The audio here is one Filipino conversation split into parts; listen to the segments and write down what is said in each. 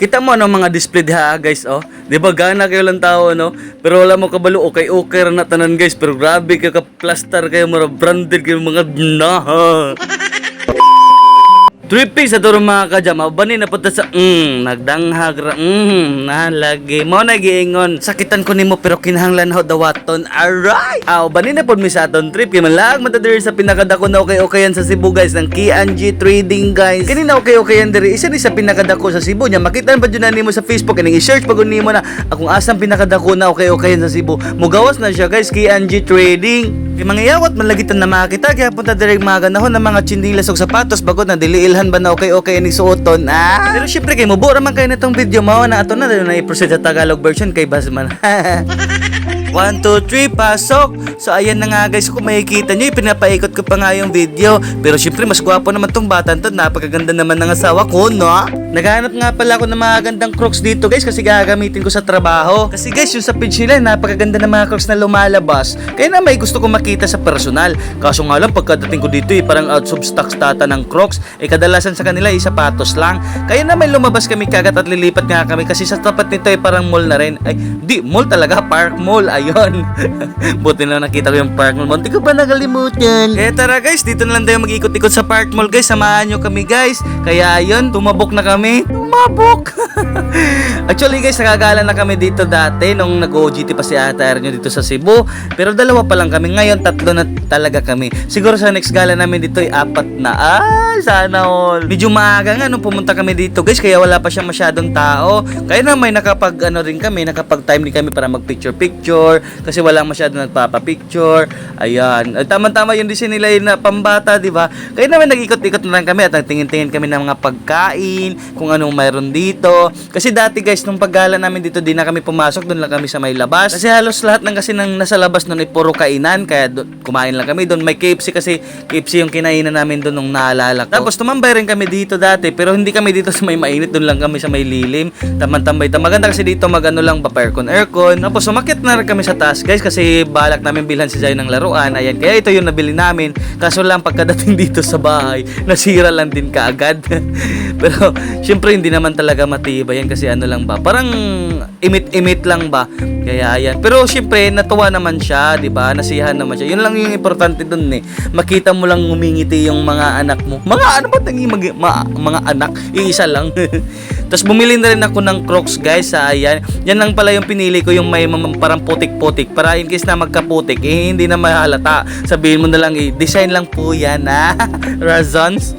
Kita mo ano mga display diha guys oh. Di ba gana kayo lang tao no? Pero wala mo kabalo okay ra na tanan guys. Pero grabe kayo ka plaster kayo mga branded kayo mga naha. Trippy sa duro mga kajama, bani na punta sa nagdanghag ra nalagi mo nagiingon sakitan ko nimo pero kinahanglan ho dawaton aray bani na pod mi sa aton trip kay malag matadir sa pinakadako na okay-okayan sa Cebu guys ng K&G Trading guys kanina okay-okayan diri isa ni sa pinakadako sa Cebu nya makita pa jud na nimo sa Facebook kaning i-search pag nimo na akong asang pinakadako na okay-okayan sa Cebu mugawas na siya guys K&G Trading kay mangyawat man lagitan na makita kaya punta diri mga ganahon ng mga chinilas ug sapatos bagot na diliilhan ba na okay ni suoton pero syempre kay mubura man kayo nitong video mao na ato na i-proceed sa Tagalog version kay Basman 1, 2, 3, pasok! So ayan na nga guys, kung makikita nyo, pinapaikot ko pa nga yung video. Pero syempre, mas gwapo naman tong bata to. Napakaganda naman ng asawa ko, no? Naghahanap nga pala ako ng mga gandang Crocs dito guys kasi gagamitin ko sa trabaho. Kasi guys, yung sa page nila, napakaganda ng mga Crocs na lumalabas. Kaya na may gusto ko makita sa personal. Kaso nga lang, pagkadating ko dito, parang out of stock tata ng Crocs. Kadalasan sa kanila, sapatos lang. Kaya na may lumabas kami kagat at lilipat nga kami kasi sa tapat nito, parang mall na rin. Ay, di, mall talaga, park mall. Ayun. Buti na nakita ko yung park mall. Munti ko ba nakalimutan? Kaya tara guys, dito na lang tayo mag-ikot-ikot sa park mall guys. Samahan nyo kami guys. Kaya ayun, tumabok na kami. Tumabok! Actually guys, nakagala na kami dito dati nung nag-OGT pa si Ate nyo dito sa Cebu. Pero dalawa pa lang kami. Ngayon, 3 na talaga kami. Siguro sa next gala namin dito ay 4 na. Sana all. Medyo maaga nga nung pumunta kami dito guys. Kaya wala pa siya masyadong tao. Kaya na may nakapag time din kami para mag-picture-picture. Kasi wala masyadong nagpapa-picture. Ayan. Tama-tama yung design nila yun na pambata, di ba? Kaya naman nag-ikot-ikot na lang kami at nagtingin-tingin kami ng mga pagkain, kung anong mayroon dito. Kasi dati guys, nung paggala namin dito, di na kami pumasok, doon lang kami sa may labas. Kasi halos lahat ng kasi nang nasa labas noon ay puro kainan, kaya kumain lang kami doon. May KFC kasi, KFC yung kinainan namin doon nung naalala ko. Tapos tumambay rin kami dito dati, pero hindi kami dito sa may mainit, doon lang kami sa may lilim. Tamang-tambay. Maganda kasi dito magano lang, aircon. Tapos umakyat na rin kami sa taas guys, kasi balak namin bilhan si Zay ng laruan. Ayan, kaya ito yung nabili namin. Kaso lang pagkadating dito sa bahay, nasira lang din kaagad. Pero syempre hindi naman talaga matibay yan kasi ano lang ba, parang imit-imit lang ba. Kaya ayan. Pero syempre natuwa naman siya, 'di ba? Nasiyahan naman siya. Yun lang yung importante dun eh. Makita mo lang ngumingiti yung mga anak mo. Mga ano ba tanging mga anak? Iisa lang. Tapos bumili na rin ako ng Crocs guys. Ayan. Yan lang pala yung pinili ko, yung may parang putik-putik para in case na magkaputik hindi na mahalata. Sabihin mo na lang design lang po yan Razons.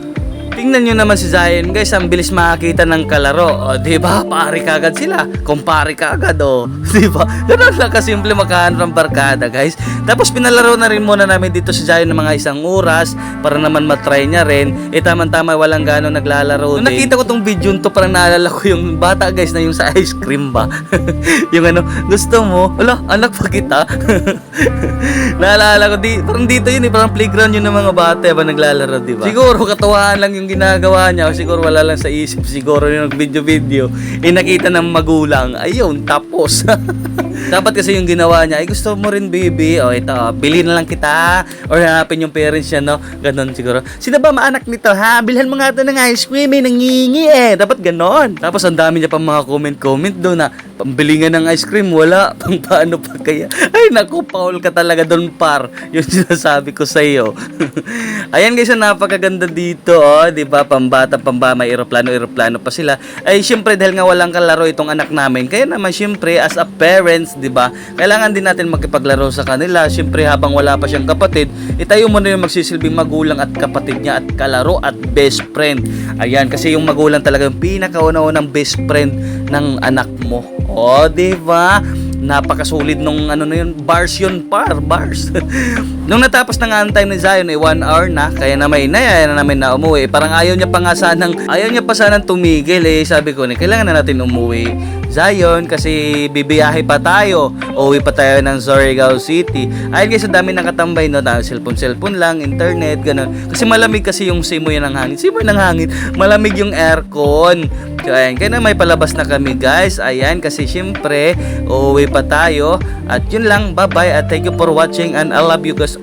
Tingnan nyo naman si Zion guys, ang bilis makakita ng kalaro. O, diba? Pare kagad sila. Kumpare kagad, o. Diba? Ganun lang kasimple makahanap ng barkada guys. Tapos pinalaro na rin muna namin dito si Zion ng mga 1 oras para naman matry niya rin. Tama-tama walang gano'ng naglalaro din. Nung nakita ko tong video to, parang naalala ko yung bata guys na yung sa ice cream ba. Yung ano, gusto mo? Ala, anak pa kita. Naalala ko, parang dito yun parang playground yun ng mga bata ba naglalaro, diba? Siguro katuwaan lang yung ginagawa niya o siguro wala lang sa isip, siguro yung video nakita ng magulang, ayun, tapos dapat kasi yung ginawa niya, ay gusto mo rin baby, o ito, bili na lang kita or hanapin yung parents niya, no? Ganon siguro, sino ba maanak nito ha? Bilhan mo nga ito ng ice cream, nangingi dapat ganon. Tapos ang dami niya pa mga comment doon na pambili nga ng ice cream, wala, pang paano pa kaya? Ay naku, Paul ka talaga doon par, yung sinasabi ko sa iyo. Ayan guys, napakaganda dito, diba? Pambata, may eroplano pa sila. Ay syempre dahil nga walang kalaro itong anak namin, kaya naman syempre as a parents, diba? Kailangan din natin makipaglaro sa kanila. Syempre habang wala pa siyang kapatid, itayo mo na yung magsisilbing magulang at kapatid niya at kalaro at best friend. Ayan, kasi yung magulang talaga yung pinakauna-unang best friend ng anak mo. O, diba? Napakasulit nung ano na yun, bars. Nung natapos na nga ang time ni Zion 1 hour na, kaya naman inaya na namin na umuwi. Parang ayaw niya pa sanang tumigil sabi ko kailangan na natin umuwi Zion kasi bibiyahe pa tayo, uwi pa tayo ng Surigao City. Ayun guys, ang dami nakatambay no, cellphone lang, internet, ganun. Kasi malamig kasi yung simoy ng hangin, malamig yung aircon. So, ayan, kaya na may palabas na kami guys. Ayan, kasi syempre uuwi pa tayo. At yun lang, bye bye at thank you for watching and I love you guys.